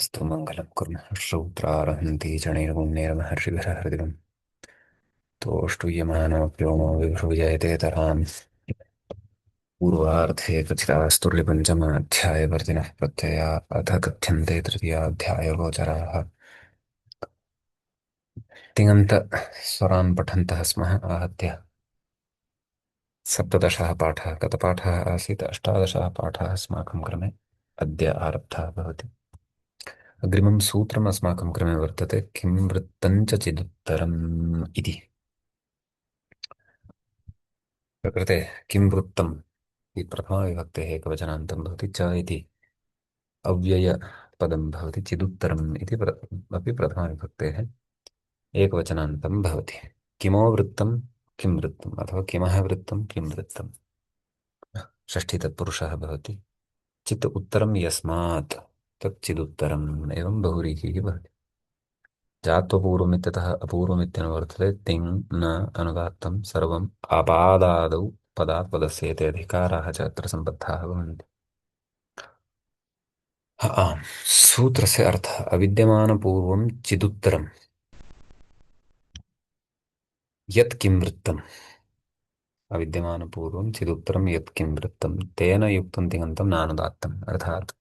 अस्तु मङ्गलं कुर्मः श्रौत्रारहन्ति जनेर्गुण्यैर्महर्षिभिः हृदिगम् तोष्टुयमानोऽप्योमो विभ्रूजयतेतराम् पूर्वार्धे कथितास्तुर्यपञ्चमाध्यायवर्तिनः प्रत्यया अथ कथ्यन्ते तृतीयाध्यायगोचराः तिङन्तस्वरान् पठन्तः स्मः आहत्य सप्तदशः पाठः गतपाठः आसीत् अष्टादशः पाठः अस्माकं क्रमे अद्य आरब्धः भवति अग्रिमं सूत्रम् अस्माकं क्रमे वर्तते किं वृत्तञ्च चिदुत्तरम् इति प्रकृते किं वृत्तम् इति प्रथमाविभक्तेः एकवचनान्तं भवति च इति अव्ययपदं भवति चिदुत्तरम् इति अपि प्रथमाविभक्तेः एकवचनान्तं भवति किमो वृत्तं किं वृत्तम् अथवा किमः वृत्तं किं वृत्तं षष्ठी तत्पुरुषः भवति चित् उत्तरं यस्मात् तत् चिदुत्तरम् एवं बहुव्रीहिः भवति जात्वपूर्वमित्यतः अपूर्वमित्यनुवर्तते तिङ् न अनुदात्तं सर्वम् अपादादौ पदात् पदस्येते अधिकाराः च अत्र सम्बद्धाः भवन्ति आम् सूत्रस्य अर्थः अविद्यमानपूर्वं चिदुत्तरं यत् किं वृत्तम् अविद्यमानपूर्वं चिदुत्तरं यत् किं वृत्तं तेन युक्तं तिङन्तं नानुदात्तम् अर्थात्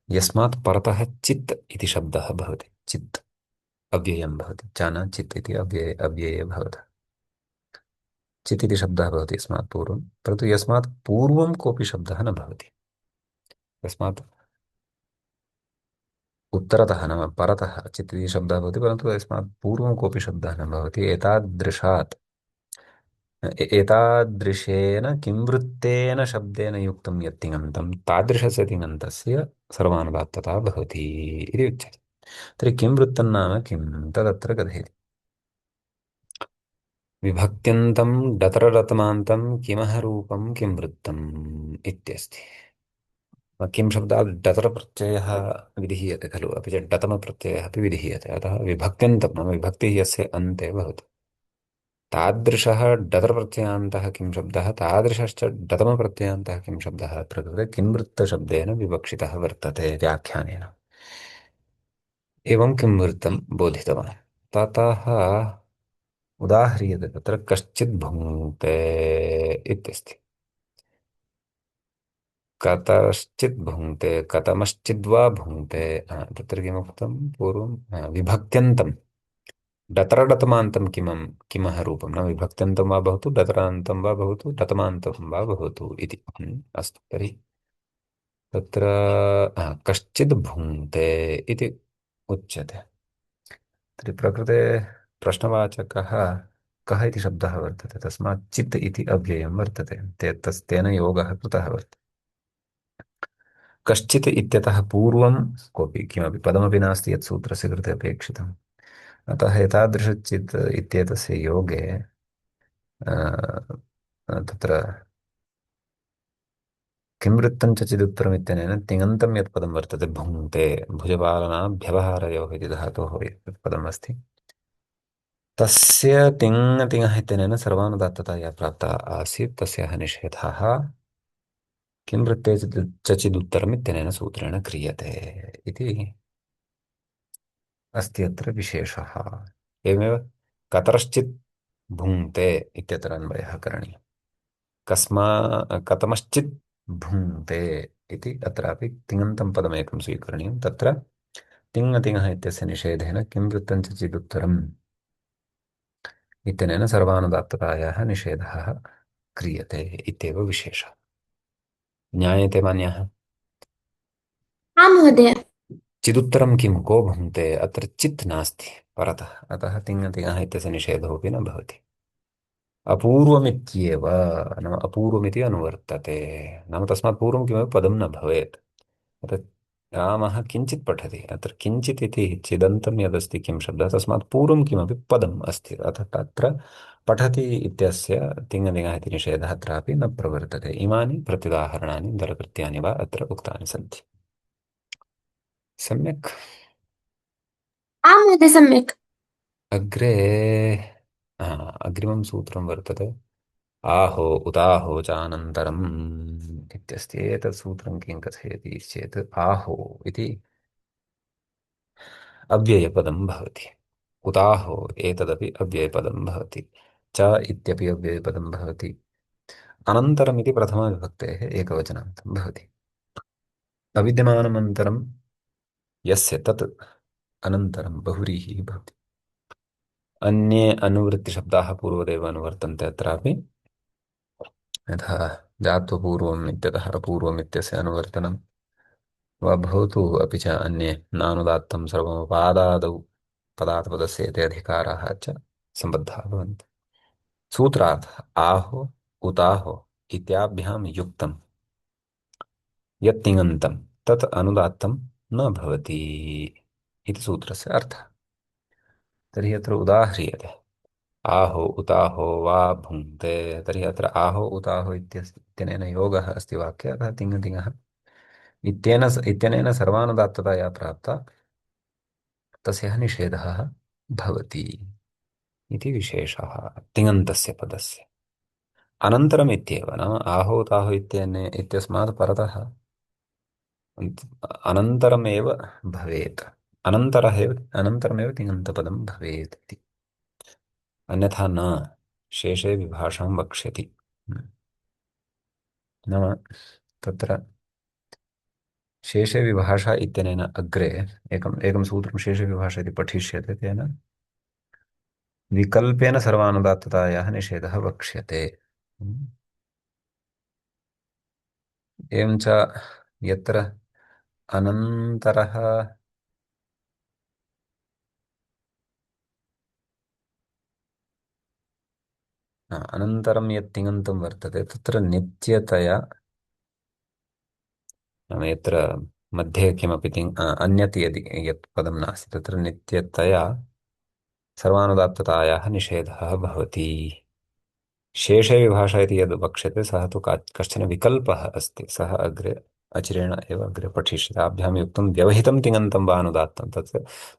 यस्मात् परतः चित् इति शब्दः भवति चित् अव्ययं भवति चान चित् इति अव्यये भवतः चित् इति शब्दः भवति यस्मात् पूर्वं परन्तु यस्मात् पूर्वं कोऽपि शब्दः न भवति यस्मात् उत्तरतः नाम परतः चित् इति शब्दः भवति परन्तु यस्मात् पूर्वं कोऽपि शब्दः न भवति एतादृशात् एतादृशेन किंवृत्तेन शब्देन युक्तं यत् तिङन्तं तादृशस्य तिङन्तस्य सर्वानुदात्तता भवति इति उच्यते तर्हि किं वृत्तं नाम किं तदत्र कथयति विभक्त्यन्तं डतररतमान्तं किमः रूपं किं वृत्तम् इत्यस्ति किं शब्दात् डतरप्रत्ययः विधीयते खलु अपि च डतमप्रत्ययः अपि विधीयते अतः विभक्त्यन्तं नाम विभक्तिः यस्य अन्ते भवति तादृशः डतरप्रत्ययान्तः किं शब्दः तादृशश्च डतमप्रत्ययान्तः किं शब्दः अत्र कृते किंवृत्तशब्देन विवक्षितः वर्तते व्याख्यानेन एवं किं वृत्तं बोधितवान् ततः उदाह्रियते तत्र कश्चित् भुङ्क्ते इत्यस्ति कतश्चित् भुङ्क्ते कतमश्चिद्वा भुङ्क्ते तत्र किमुक्तं पूर्वं विभक्त्यन्तं डतरडतमान्तं किमः रूपं न विभक्त्यन्तं वा भवतु डतरान्तं वा भवतु डतमान्तं वा भवतु इति अस्तु तर्हि तत्र कश्चित् भुङ्क्ते इति उच्यते तर्हि प्रकृते प्रश्नवाचकः कः इति शब्दः वर्तते तस्मात् चित् इति अव्ययं वर्तते तेन योगः कृतः वर्तते कश्चित् इत्यतः पूर्वं कोऽपि किमपि पदमपि नास्ति यत् सूत्रस्य कृते अपेक्षितम् अतः एतादृशचित् इत्येतस्य योगे तत्र किं वृत्तं च चिदुत्तरमित्यनेन तिङन्तं यत् पदं वर्तते भुङ्क्ते भुजपालनाभ्यवहारयोः इति धातोः यत् पदम् अस्ति तस्य तिङ् तिङः इत्यनेन सर्वानुदात्तता या प्राप्ता आसीत् तस्याः निषेधः किं वृत्ते च चिदुत्तरमित्यनेन सूत्रेण क्रियते इति अस्ति अत्र विशेषः एवमेव कतरश्चित् भुङ्क्ते इत्यत्र अन्वयः करणीयः कस्मा कथमश्चित् भुङ्क्ते इति अत्रापि तिङन्तं पदमेकं स्वीकरणीयं तत्र तिङतिङः इत्यस्य निषेधेन किं वृत्तं च चिदुत्तरम् इत्यनेन सर्वानुदात्ततायाः निषेधः क्रियते इत्येव विशेषः ज्ञायते मान्यः आं महोदय। चिदुत्तरं किं को भुङ्क्ते अत्र चित् नास्ति परतः अतः तिङतिङः इत्यस्य निषेधोऽपि न भवति अपूर्वमित्येव नाम अपूर्वमिति अनुवर्तते नाम तस्मात् पूर्वं किमपि पदं न भवेत् अतः रामः किञ्चित् पठति अत्र किञ्चित् इति चिदन्तं यदस्ति किं शब्दः तस्मात् पूर्वं किमपि पदम् अस्ति अतः तत्र पठति इत्यस्य तिङतिङः इति निषेधः अत्रापि न प्रवर्तते इमानि प्रत्युदाहरणानि दलकृत्यानि वा अत्र उक्तानि सन्ति सम्यक् आं महोदय, सम्यक्। अग्रे अग्रिमं सूत्रं वर्तते आहो उताहो चानन्तरम् इत्यस्ति। एतत् सूत्रं किं कथयति चेत् आहो इति अव्ययपदं भवति। उताहो एतदपि अव्ययपदं भवति। च इत्यपि अव्ययपदं भवति। अनन्तरमिति प्रथमाविभक्तेः एकवचनान्तं भवति। अविद्यमानमन्तरं यस्य तत् अनन्तरं बहुव्रीहिः भवति। अन्ये अनुवृत्तिशब्दाः पूर्वदेव अनुवर्तन्ते अत्रापि। यथा जात्वपूर्वम् इत्यतः पूर्वम् इत्यस्य अनुवर्तनं वा भवतु, अपि च अन्ये नानुदात्तं सर्वमुपादादौ पदात् पदस्य एते अधिकाराः च सम्बद्धाः भवन्ति। सूत्रार्थः आहो उताहो इत्याभ्यां युक्तं यत् तिङन्तं तत् अनुदात्तं न भवति इति सूत्रस्य अर्थः। तर्हि अत्र उदाह्रियते आहो उताहो वा भुङ्क्ते। तर्हि अत्र आहो उताहो इत्यनेन योगः अस्ति वाक्ये, अतः तिङतिङः इत्यनेन सर्वानुदात्तता या प्राप्ता तस्याः निषेधः भवति इति विशेषः तिङन्तस्य पदस्य। अनन्तरम् इत्येव नाम आहो ताहो इत्यस्मात् परतः अनन्तरमेव भवेत्। अनन्तरमेव तिङन्तपदं भवेत् इति। अन्यथा न शेषे विभाषां वक्ष्यति। नाम तत्र शेषे विभाषा इत्यनेन अग्रे एकम् एकं सूत्रं शेषे विभाषा इति पठिष्यते। तेन विकल्पेन सर्वानुदात्ततायाः निषेधः वक्ष्यते। एवं च यत्र अनन्तरः अनन्तरं यत् तिङन्तं वर्तते तत्र नित्यतया, नाम यत्र मध्ये किमपि अन्यत् यदि यत् पदं नास्ति तत्र नित्यतया सर्वानुदात्ततायाः निषेधः भवति। शेषे विभाषा इति यद् वक्ष्यते सः तु कश्चन विकल्पः अस्ति। सः अग्रे अचिरेण एव अग्रे पठिष्यते। ताभ्यां युक्तं व्यवहितं तिङन्तं वा अनुदात्तं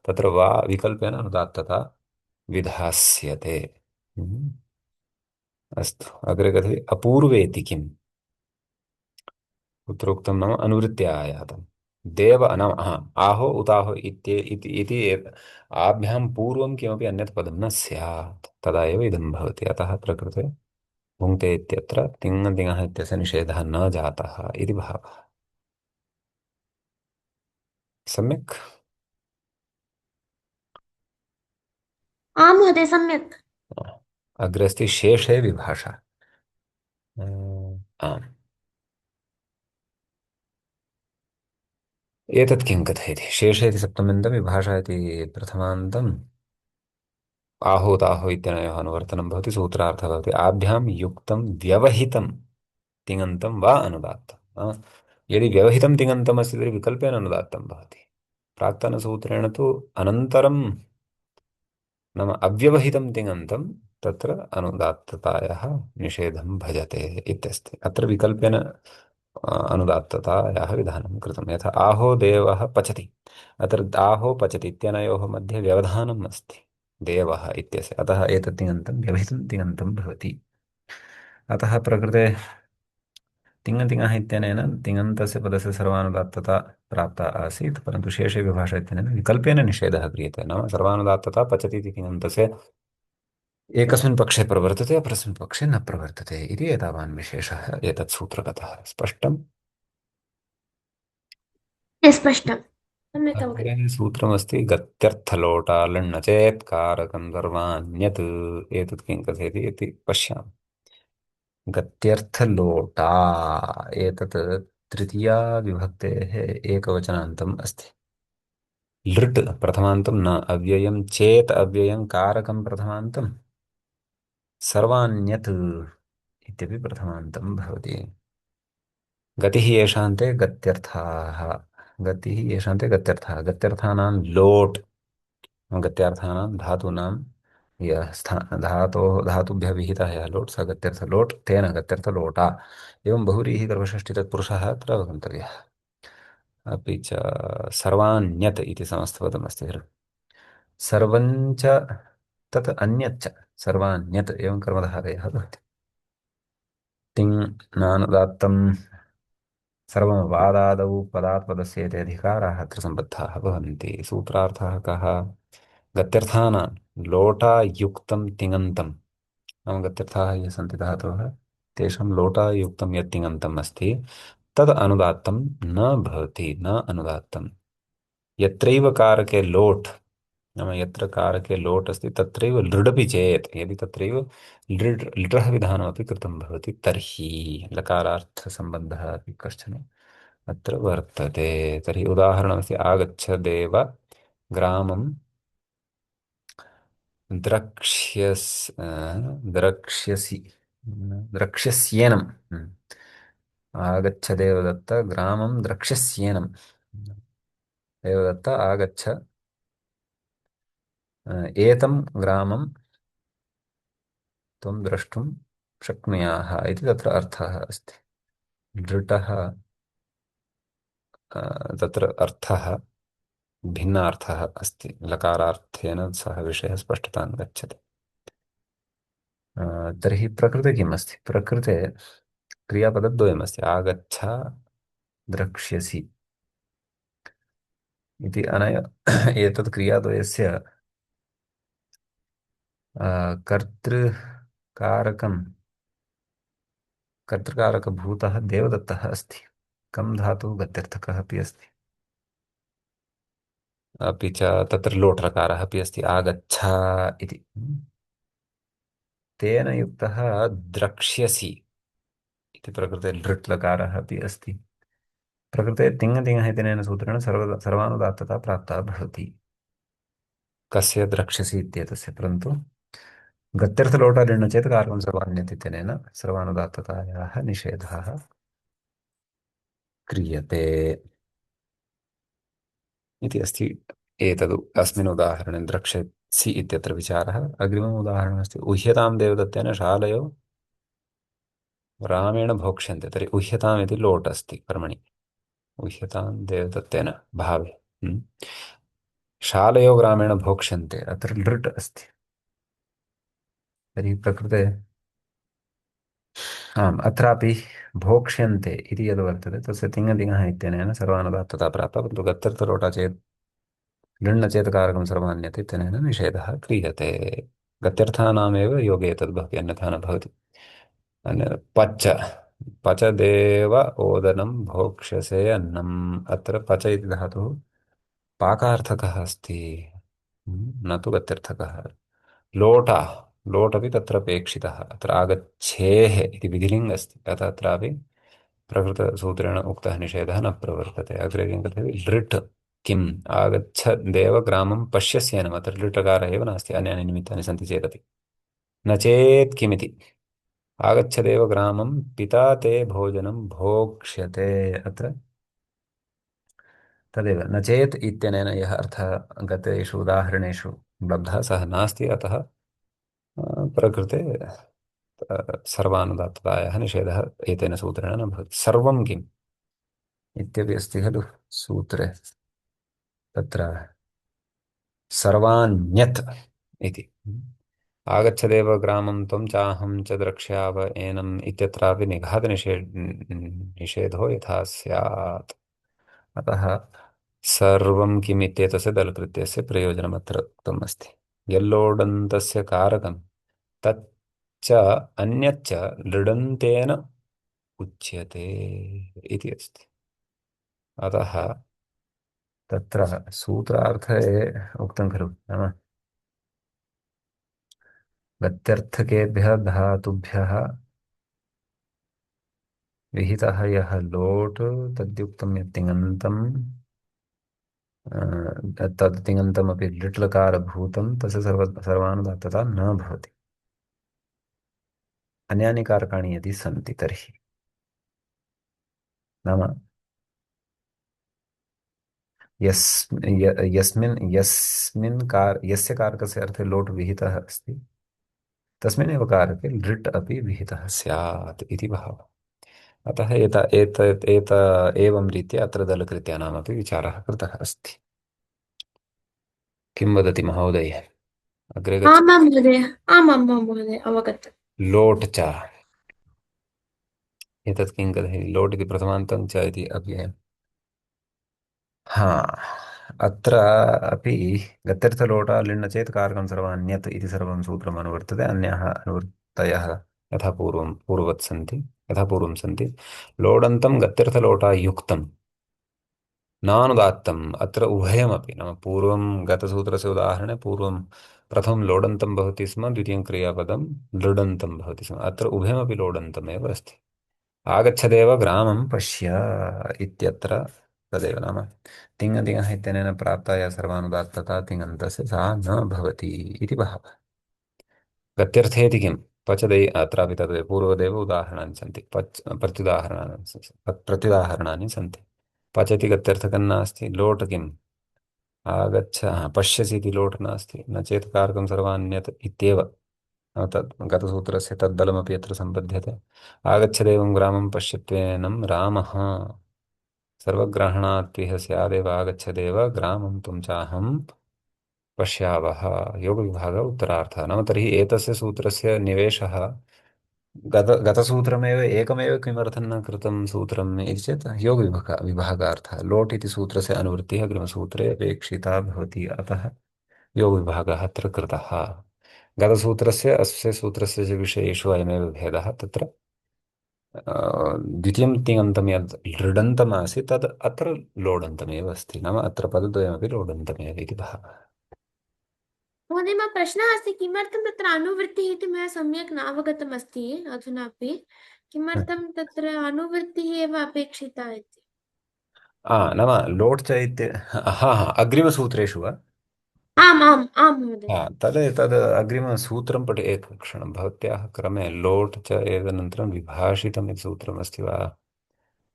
तत्र वा विकल्पेन अनुदात्तता विधास्यते। हम्म। अस्तु अग्रे कथयति अपूर्वेति किम्। उत्तरोक्तं नाम अनुवृत्त्या आयातं देव नाम आहो उताहो इति आभ्यां पूर्वं किमपि अन्यत् पदं न स्यात् तदा एव इदं भवति। अतः प्रकृते भुङ्क्ते इत्यत्र तिङतिङः इत्यस्य निषेधः न जातः इति भावः। सम्यक्। आम् महोदय, सम्यक्। अग्रे अस्ति शेषे विभाषा। आम् एतत् किं कथयति शेषे इति सप्तम्यन्तं विभाषा इति प्रथमान्तं आहोताहो इत्यनयोः अनुवर्तनं भवति। सूत्रार्थः भवति आभ्यां युक्तं व्यवहितं तिङन्तं वा अनुदात्तं। यदि व्यवहितं तिङन्तम् अस्ति तर्हि विकल्पेन अनुदात्तं भवति। प्राक्तनसूत्रेण तु अनन्तरं नाम अव्यवहितं तिङन्तं तत्र अनुदात्ततायाः निषेधं भजते इत्यस्ति। अत्र विकल्पेन अनुदात्ततायाः विधानं कृतं। यथा आहो देवः पचति, अत्र आहो पचति इत्यनयोः मध्ये व्यवधानम् अस्ति देवः इत्यस्य, अतः एतत् तिङन्तं व्यवहितं तिङन्तं भवति। अतः प्रकृते तिङतिङः इत्यनेन तिङन्तस्य पदस्य सर्वानुदात्तता प्राप्ता आसीत्, परन्तु शेषे विभाषा इत्यनेन विकल्पेन निषेधः क्रियते। नाम सर्वानुदात्तता पचति इति तिङन्तस्य एकस्मिन् पक्षे प्रवर्तते अपरस्मिन् पक्षे न प्रवर्तते इति एतावान् विशेषः एतत् सूत्रगतः। स्पष्टम्। स्पष्टम्। सम्यक् अग्रे अवगतम्। सूत्रमस्ति गत्यर्थलोटा लण्ण चेत् कारकं सर्वाण्यत्। एतत् किं कथयति इति पश्यामः। गत्यर्थलोटा एतत् तृतीया विभक्तेः एकवचनान्तम् अस्ति। लृट् प्रथमान्तं न अव्ययं चेत् अव्ययं कारकं प्रथमान्तं सर्वाण्यत् इत्यपि प्रथमान्तं भवति। गतिः येषान्ते गत्यर्थाः, गतिः येषान्ते गत्यर्थाः, गत्यर्थानां लोट्, गत्यार्थानां धातूनां यः धातुभ्यः विहितः यः लोट् सः गत्यर्थलोट्, तेन गत्यर्थलोटा। एवं बहुव्रीहि गर्भषष्ठी तत्पुरुषः अत्र अवगन्तव्यः। अपि च सर्वाण्यत् इति समस्तपदमस्ति खलु। सर्वञ्च तत् अन्यच्च सर्वाण्यत् एवं कर्मधारयः भवति। तिङ् नानुदात्तं सर्वमपादादौ पदात् पदस्य इति अधिकाराः अत्र सम्बद्धाः भवन्ति। सूत्रार्थः कः? गत्यर्थानां लोटायुक्तं तिङन्तं, नाम गत्यर्थाः ये सन्ति धातवः तेषां लोटायुक्तं यत् तिङन्तम् अस्ति तद् अनुदात्तं न भवति, न अनुदात्तं। यत्रैव कारके लोट्, नाम यत्र कारके लोट् अस्ति तत्रैव लृडपि चेत्, यदि तत्रैव लृटः विधानमपि कृतं भवति तर्हि लकारार्थसम्बन्धः अपि कश्चन अत्र वर्तते। तर्हि उदाहरणमस्ति आगच्छदेव ग्रामं द्रक्ष्यसि द्रक्ष्यस्येनं। आगच्छदेव दत्त ग्रामं द्रक्ष्यस्येनं। देवदत्त आगच्छ एतं ग्रामं त्वं द्रष्टुं शक्नुयाः इति तत्र अर्थः अस्ति। दृढः तत्र अर्थः भिन्नार्थः अस्ति, लकारार्थेन सह विषयः स्पष्टतां गच्छति। तर्हि प्रकृते किम् अस्ति? प्रकृते क्रियापदद्वयमस्ति, आगच्छ द्रक्ष्यसि इति। अनया एतत् क्रियाद्वयस्य कर्तृकारकं कर्तृकारकभूतः देवदत्तः अस्ति। कं धातुः गत्यर्थकः अपि अस्ति, अपि च तत्र लोट्लकारः अपि अस्ति, आगच्छ इति। तेन युक्तः द्रक्ष्यसि इति प्रकृते लृट् लकारः अपि अस्ति। प्रकृते तिङ् इत्यनेन सूत्रेण सर्वानुदात्तता प्राप्ता भवति कस्य? द्रक्ष्यसि इत्येतस्य। परन्तु गत्यर्थलोटादिण् चेत् कारकं सर्वाण्यत् इत्यनेन सर्वानुदात्ततायाः निषेधः क्रियते इति अस्ति। एतद् अस्मिन् उदाहरणे द्रक्ष्यसि इत्यत्र विचारः। अग्रिमम् उदाहरणमस्ति उह्यतां देवदत्तेन शालयो रामेण भोक्ष्यन्ते। तर्हि उह्यताम् इति लोट् अस्ति कर्मणि, उह्यतां देवदत्तेन भावे। शालयो ग्रामेण भोक्ष्यन्ते, अत्र लृट् अस्ति। तर्हि प्रकृते आम्, अत्रापि भोक्ष्यन्ते इति यद् वर्तते तस्य तिङः इत्यनेन सर्वानुदात्तता प्राप्ता, परन्तु गत्यर्थलोटा चेत् लृण् चेत् कारकं सर्वाण्यत् इत्यनेन निषेधः क्रियते। गत्यर्थानामेव योगे तद् भवति, अन्यथा न भवति। पच पचदेव ओदनं भोक्ष्यसे अन्नम्, अत्र पच इति धातुः पाकार्थकः अस्ति, न तु गत्यर्थकः। लोटा, लोट् अपि तत्र अपेक्षितः। अत्र आगच्छेः इति विधिलिङ्ग् अस्ति, अतः अत्रापि प्रकृतसूत्रेण उक्तः निषेधः न प्रवर्तते। अग्रे किं कथयति? लृट् किम्? आगच्छ देवग्रामं पश्यस्येनम्, अत्र लृटकारः एव नास्ति, अन्यानि निमित्तानि सन्ति चेदपि। न चेत् किमिति? आगच्छदेव ग्रामं पिता ते भोजनं भोक्ष्यते, अत्र तदेव न चेत् इत्यनेन यः अर्थः गतेषु उदाहरणेषु लब्धः सः नास्ति। अतः प्रकृते सर्वानुदात्ततायाः निषेधः एतेन सूत्रेण न भवति। सर्वं किम् इत्यपि अस्ति खलु सूत्रे, तत्र सर्वाण्यत् इति। आगच्छदेव ग्रामं त्वं चाहं च द्रक्ष्याव एनम् इत्यत्रापि निषेधो यथा स्यात्। अतः सर्वं किम् इत्येतस्य दलकृत्यस्य प्रयोजनमत्र उक्तम् अस्ति। यल्लोडन्तस्य कारकं तच्च अन्यच्च लृडन्तेन उच्यते इति अस्ति। अतः तत्र सूत्रार्थे उक्तं खलु, नाम गत्यर्थकेभ्यः धातुभ्यः विहितः यः लोट् तद्युक्तं यत् तिङन्तं तद् तिङन्तमपि लिट्लकारभूतं तस्य सर्वानुदात्तता न भवति। अन्यानि कारकाणि यदि सन्ति तर्हि, नाम यस्य कारकस्य अर्थे लोट् विहितः अस्ति तस्मिन्नेव कारके लृट् अपि विहितः स्यात् इति भावः। अतः एवं रीत्या अत्र दलकृत्यानामपि विचारः कृतः अस्ति। किं वदति महोदय? अग्रे गच्छ। आमां महोदय, आमां महोदय, अवगतम्। लोट् च एतत् किं कथयति लोट् इति प्रथमान्तं च इति अव्ययम्। हाँ, अत्र अपि गत्यर्थलोटा लिण् चेत् कारकं सर्वान्यत् इति सर्वं सूत्रम् अनुवर्तते। अन्याः अनुवृत्तयः यथा पूर्ववत् सन्ति, यथा पूर्वं सन्ति। लोडन्तं गत्यर्थलोटा युक्तं नानुदात्तम्, अत्र उभयमपि नाम पूर्वं गतसूत्रस्य उदाहरणे पूर्वं प्रथमं लोडन्तं भवति स्म, द्वितीयं क्रियापदं लृडन्तं भवति स्म। अत्र उभयमपि लोडन्तमेव अस्ति। आगच्छदेव ग्रामं पश्य इत्यत्र तदेव नाम तिङतिङः इत्यनेन प्राप्ता या सर्वानुदात्तता तिङन्तस्य सा न भवति इति भावः। गत्यर्थेति किं पचदै अत्रापि तद् पूर्वदेव उदाहरणानि सन्ति, प्रत्युदाहरणानि सन्ति। पचति गत्यर्थकं नास्ति, लोट् किम् आगच्छ, पश्यसि इति लोट् नास्ति, न चेत् कारकं सर्वान्यत् इत्येव। तद् गतसूत्रस्य तद्दलमपि अत्र सम्बध्यते। आगच्छदेवं ग्रामं पश्यत्वेनं रामः सर्वग्रहणात्विह स्यादेव आगच्छदेव ग्रामं त्वं चाहं पश्यावः। योगविभागः उत्तरार्थः नाम तर्हि एतस्य सूत्रस्य निवेशः गतसूत्रमेव एकमेव किमर्थं न कृतं सूत्रम् इति चेत् विभागार्थः लोट् इति सूत्रस्य अनुवृत्तिः अग्रिमसूत्रे अपेक्षिता भवति, अतः योगविभागः अत्र कृतः। गतसूत्रस्य अस्य सूत्रस्य च विषयेषु अयमेव भेदः। तत्र द्वितीयं तिङन्तं यद् लृडन्तमासीत् तद् अत्र लोडन्तमेव अस्ति, नाम अत्र पदद्वयमपि लोडन्तमेव इति भावः। महोदय मम प्रश्नः अस्ति किमर्थं तत्र अनुवृत्तिः इति मया सम्यक् नावगतमस्ति अधुनापि किमर्थं तत्र अनुवृत्तिः एव अपेक्षिता इति। नाम लोट् च इत्य अग्रिमसूत्रेषु वा? आम् आम् आम् महोदय। तद् अग्रिमसूत्रं पठि एकक्षणं भवत्याः क्रमे लोट् च एतदनन्तरं विभाषितम् इति सूत्रमस्ति वा?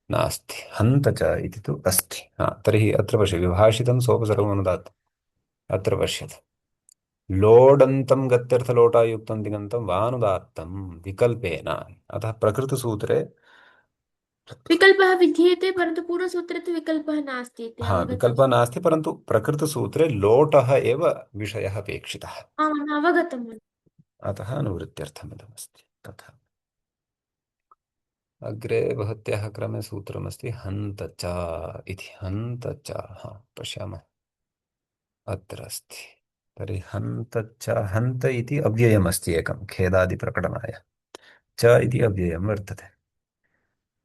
नास्ति, हन्त च इति तु अस्ति। तर्हि अत्र पश्य विभाषितं सोपसर्गमनुदात्तम्। अत्र पश्यतु लोडन्तं गत्यर्थलोटायुक्तं दिगन्तं वानुदात्तं विकल्पेन, अतः प्रकृतसूत्रे विकल्पः विधीयते परन्तु पूर्वसूत्रे तु विकल्पः नास्ति इति विकल्पः अवगतम्। नास्ति, परन्तु प्रकृतसूत्रे लोटः एव विषयः अपेक्षितः, आम् अवगतम्। अतः अनुवृत्त्यर्थमिदमस्ति तथा। अग्रे भवत्याः क्रमे सूत्रमस्ति हन्त च इति, हन्त च। पश्यामः, अत्र अस्ति। तर्हि हन्त च, हन्त इति अव्ययमस्ति एकं खेदादिप्रकटनाय, च इति अव्ययं वर्तते।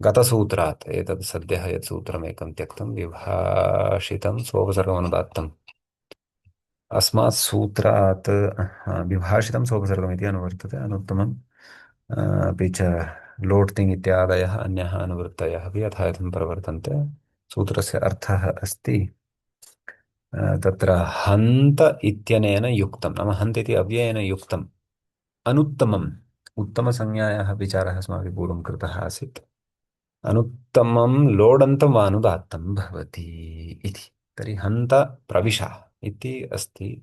गतसूत्रात् एतत् सद्यः यत् सूत्रमेकं त्यक्तं विभाषितं सोपसर्गमनुदात्तम्, अस्मात् सूत्रात् विभाषितं सोपसर्गमिति अनुवर्तते। अनुत्तमम् अपि च लोट् तिङ् इत्यादयः अन्याः अनुवृत्तयः अपि यथा यथं प्रवर्तन्ते। सूत्रस्य अर्थः अस्ति तत्र हन्त इत्यनेन युक्तं नाम हन्त इति अव्ययेन युक्तम् अनुत्तमम्, उत्तमसंज्ञायाः विचारः अस्माभिः पूर्वं कृतः आसीत्। अनुत्तमं लोडन्तं वा अनुदात्तं भवति इति। तर्हि हन्त प्रविश इति अस्ति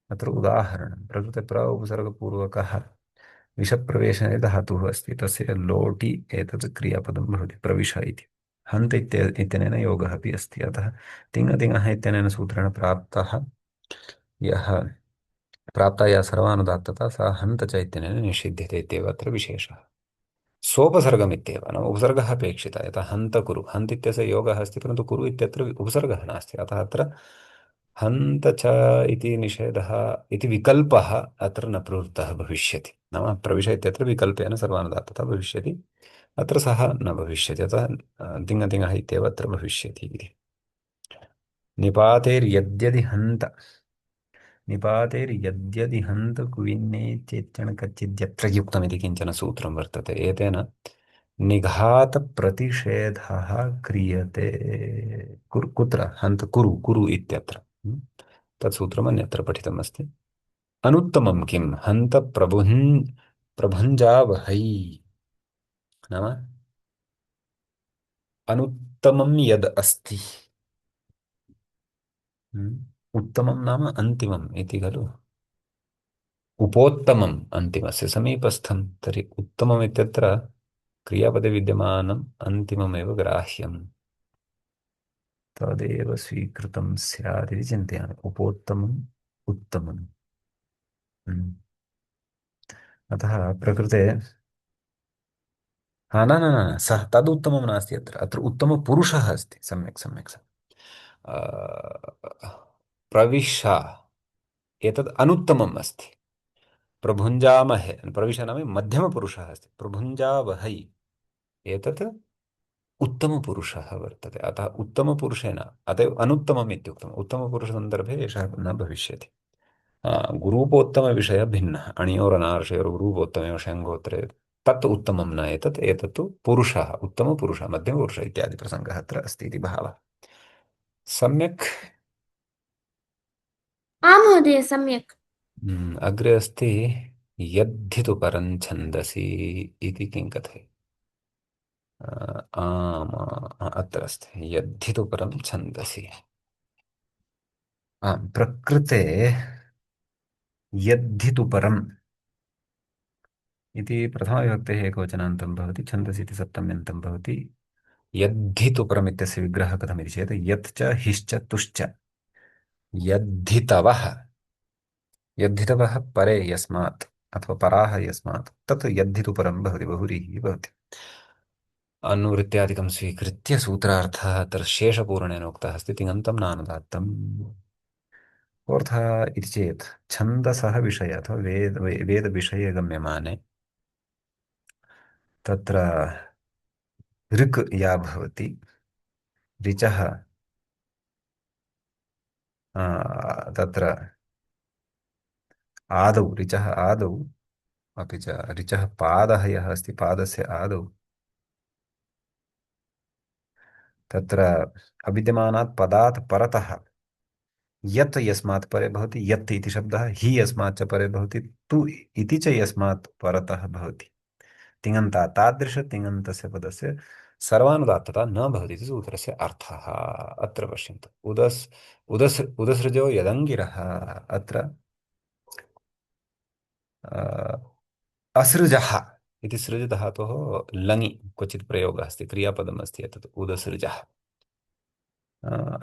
अत्र उदाहरणं। प्रकृते प्र उपसर्गपूर्वकः विषप्रवेशने धातुः अस्ति, तस्य लोटि एतत् क्रियापदं भवति प्रविश इति। हन्त इत्यनेन योगः अपि अस्ति, अतः तिङतिङः इत्यनेन सूत्रेण यः प्राप्ता या सर्वानुदात्तता सा हन्त च इत्यनेन निषिध्यते इत्येव अत्र विशेषः। सोपसर्गमित्येव नाम उपसर्गः अपेक्षितः, यथा हन्त कुरु, हन्त इत्यस्य योगः अस्ति परन्तु कुरु इत्यत्र उपसर्गः नास्ति, अतः अत्र हन्त च इति निषेधः इति विकल्पः अत्र न प्रवृत्तः भविष्यति, नाम प्रविश इत्यत्र विकल्पेन सर्वानुदात्तता भविष्यति, अत्र सः न भविष्यति, अतः तिङतिङः इत्येव अत्र भविष्यति इति। निपातेर्यद्यदि हन्त, निपातेर्यद्यदि हन्त कुविन्ने चेच्चण कच्चिद्यत्र युक्तमिति किञ्चन सूत्रं वर्तते। एतेन निघातप्रतिषेधः क्रियते कुत्र हन्त कुरु कुरु इत्यत्र। तत् सूत्रम् अन्यत्र पठितमस्ति। अनुत्तमं किं हन्त प्रभुञ्जावहै, नाम अनुत्तमं यद् अस्ति, उत्तमं नाम अन्तिमम् इति खलु, उपोत्तमम् अन्तिमस्य समीपस्थं, तर्हि उत्तमम् इत्यत्र क्रियापदे विद्यमानम् अन्तिममेव ग्राह्यम्, तदेव स्वीकृतं स्यात् इति चिन्तयामि। उपोत्तमम् उत्तमम्। हम्म। अतः प्रकृते हा न न न सः तदुत्तमं नास्ति, अत्र अत्र उत्तमपुरुषः अस्ति। सम्यक् सम्यक् सम्यक्। प्रविश, एतद् अनुत्तमम् अस्ति। प्रभुञ्जामहे, प्रविश नाम मध्यमपुरुषः अस्ति, प्रभुञ्जावहै एतत् उत्तमपुरुषः वर्तते। अतः उत्तमपुरुषेण, अतः एव अनुत्तमम् इत्युक्तम्। उत्तमपुरुषसन्दर्भे एषः न भविष्यति। गुरूपोत्तमविषयः भिन्नः। अणियोरनार्षयोर्गुरूपोत्तमयो शङ्गोत्रे, तत् उत्तमं न एतत्, एतत्तु पुरुषः, उत्तमपुरुषः, मध्यमपुरुषः इत्यादि प्रसङ्गः अत्र अस्ति इति भावः। सम्यक्। आं महोदय सम्यक्। अग्रे अस्ति यद्धितु परं छन्दसि इति किं कथयति? आम्, अत्र अस्ति यद्धितु परं छन्दसि। आम्, प्रकृते यद्धितु परम् इति प्रथमाविभक्तेः एकवचनान्तं भवति, छन्दसि इति सप्तम्यन्तं भवति। यद्धितु परम् इत्यस्य विग्रहः कथमिति चेत् यत् च हिश्च तुश्च यद्धितवः, यद्धितवः परे यस्मात् अथवा पराः यस्मात्, तत् यद्धितु परं भवति, बहुव्रीहिः भवति। अनुवृत्त्यादिकं स्वीकृत्य सूत्रार्थः अत्र शेषपूरणेन उक्तः अस्ति, तिङन्तं नानुदात्तम्। कोऽर्थः इति चेत् छन्दसः विषय अथवा वेदविषये गम्यमाने तत्र ऋक् या भवति, ऋचः तत्र आदौ, ऋचः आदौ, अपि च ऋचः पादः यः अस्ति, पादस्य आदौ तत्र अविद्यमानात् पदात् परतः यत् यस्मात् परे भवति, यत् इति शब्दः हि यस्मात् च परे भवति, तु इति च यस्मात् परतः भवति, तिङन्ता, तादृश तिङन्तस्य पदस्य सर्वानुदात्तता न भवति इति सूत्रस्य अर्थः। अत्र पश्यन्तु, उदसृजो यदङ्गिरः, अत्र असृजः इति सृजधातोः लङि क्वचित् प्रयोगः अस्ति, क्रियापदम् अस्ति एतत् उदसृजः।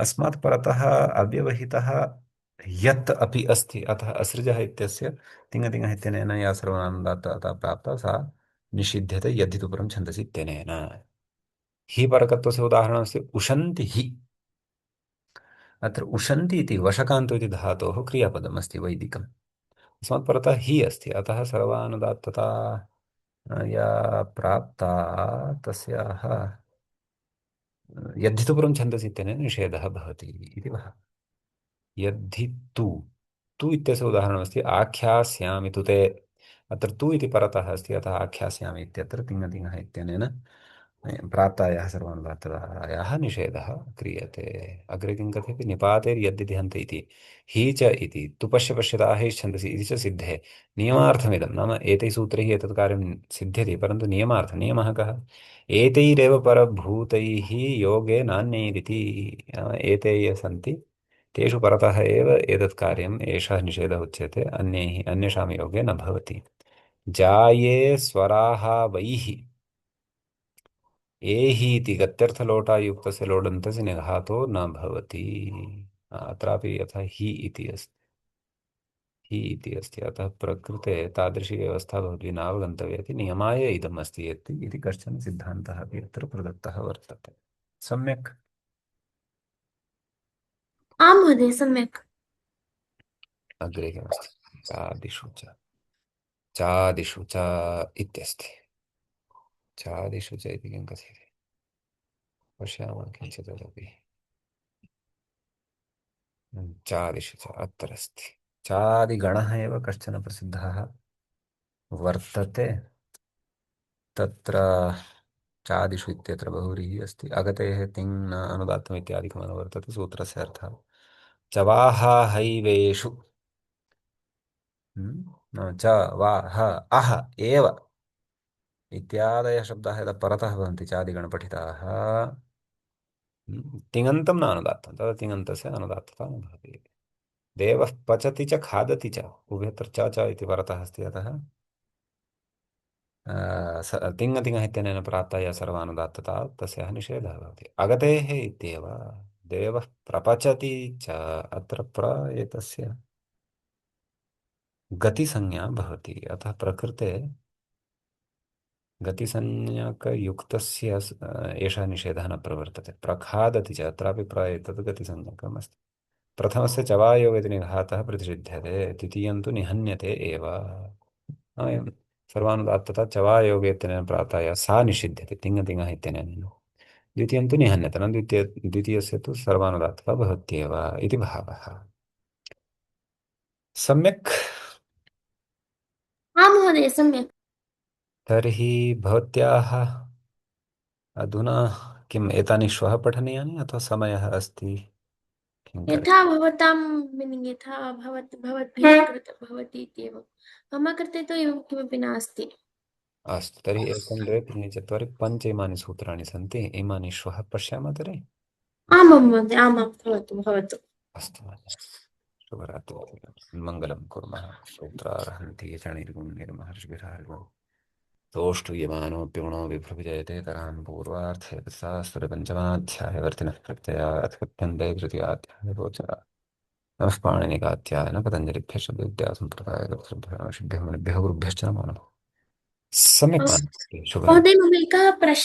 अस्मात् परतः अव्यवहितः यत् अपि अस्ति, अतः असृजः इत्यस्य तिङतिङः इत्यनेन या सर्वनामदात्तता प्राप्ता सा निषिध्यते यद्धितु परं छन्दसि इत्यनेन। हि परकत्वस्य उदाहरणमस्ति उशन्ति हि। अत्र उशन्ति इति वशकान्तो इति धातोः क्रियापदम् अस्ति वैदिकम्। अस्मात् परतः हि अस्ति, अतः सर्वानुदात्तता या प्राप्ता तस्याः यद्धितु परं छन्दसि इत्यनेन निषेधः भवति इति वः। यद्धि तु, तु इत्यस्य उदाहरणमस्ति आख्यास्यामि तु ते। अत्र तु इति परतः अस्ति, अतः आख्यास्यामि इत्यत्र तिङतिङः इत्यनेन प्राप्तायाः सर्वानुदात्ततायाः निषेधः क्रियते। अग्रे किं कथयति, निपातेर्यद्दिति हन्त इति हि च इति तु पश्य पश्यता छन्दसि इति च सिद्धे नियमार्थमिदं। नाम एतैः सूत्रैः एतत् कार्यं सिद्ध्यति, परन्तु नियमार्थः, नियमः कः? एतैरेव परभूतैः योगे नान्यैरिति। एते ये सन्ति तेषु परतः एव एतत् कार्यम्, एषः निषेधः उच्यते, अन्यैः अन्येषां योगे न भवति। जाये स्वराः वैः, एहि इति गत्यर्थलोटायुक्तस्य लोडन्तस्य निघातो न भवति। अत्रापि यथा हि इति अस्ति, हि इति अस्ति, अतः प्रकृते तादृशी व्यवस्था भवद्भिः नावगन्तव्या इति नियमाय इदम् अस्ति इति कश्चन सिद्धान्तः अपि अत्र प्रदत्तः वर्तते। सम्यक्। आं महोदय सम्यक्। अग्रे किमस्ति, चादिषु च इत्यस्ति। चादिषु च इति किं कथ्यते, पश्यामः किञ्चित् तदपि। चादिषु च अत्र अस्ति, चादिगणः एव कश्चन प्रसिद्धः वर्तते। तत्र चादिषु इत्यत्र बहुव्रीहिः अस्ति, अगतेः तिङ् न अनुदात्तम् इत्यादिकम् अनुवर्तते सूत्रस्य अर्थः। चवाहाहैवेषु, च वा ह अह एव इत्यादयः शब्दाः यदा परतः भवन्ति चादिगणपठिताः, तिङन्तं न अनुदात्तं, तदा तिङन्तस्य अनुदात्तता न भवति। देवः पचति च खादति च, उभयत्र च इति परतः अस्ति, अतः तिङतिङः इत्यनेन प्राप्ता या सर्वानुदात्तता तस्याः निषेधः भवति। अगतेः इत्येव देवः प्रपचति च, अत्र प्र एतस्य गतिसंज्ञा भवति, अतः प्रकृते गतिसंज्ञकयुक्तस्य एषः निषेधः न प्रवर्तते। प्रखादति च अत्रापि तद् गतिसंज्ञकम् अस्ति। प्रथमस्य चवायोः इति निघातः प्रतिषिध्यते, द्वितीयं तु निहन्यते एव। एवं सर्वानुदात्तता चवायोगे इत्यनेन प्रातः सा निषिध्यते तिङ् इत्यनेन। द्वितीयं तु निहन्यते न, द्वितीयस्य तु सर्वानुदात्तता भवत्येव इति भावः। सम्यक्। आं महोदय सम्यक्। तर्हि भवत्याः अधुना किम् एतानि श्वः पठनीयानि अथवा समयः अस्ति? किं यथा करणीयम्? भवतां मीनिङ्ग्, यथा भवद्भिः कृतं भवति इत्येव। मम कृते तु एवं किमपि नास्ति। अस्तु, तर्हि एकं द्वे त्रीणि चत्वारि पञ्च इमानि सूत्राणि सन्ति, इमानि श्वः पश्यामः तर्हि। आमां महोदय, आमां भवतु भवतु। अस्तु महोदय। शुभरात्रिः। मङ्गलं कुर्मः। सूत्रार्हन्ति चणिर्गुणनिर्महर्षिभिरार्गो तोष्टुयमानोऽप्यगुणो विभ्रविजयते तरान् पूर्वार्थे शास्त्रपञ्चमाध्यायवर्तिनः प्रत्ययात् कथ्यन्ते तृतीयाध्याये गोचराः। नमः पाणिनिकात्याय न पतञ्जलिभ्यः शब्दविद्यासम्प्रदायकर्तृभ्यः ऋषिभ्यः मुनिभ्यः गुरुभ्यश्च नमो नमः। सम्यक् अस्तु महोदय। शुभरात्रिः। महोदय, मम एकः प्रश्नः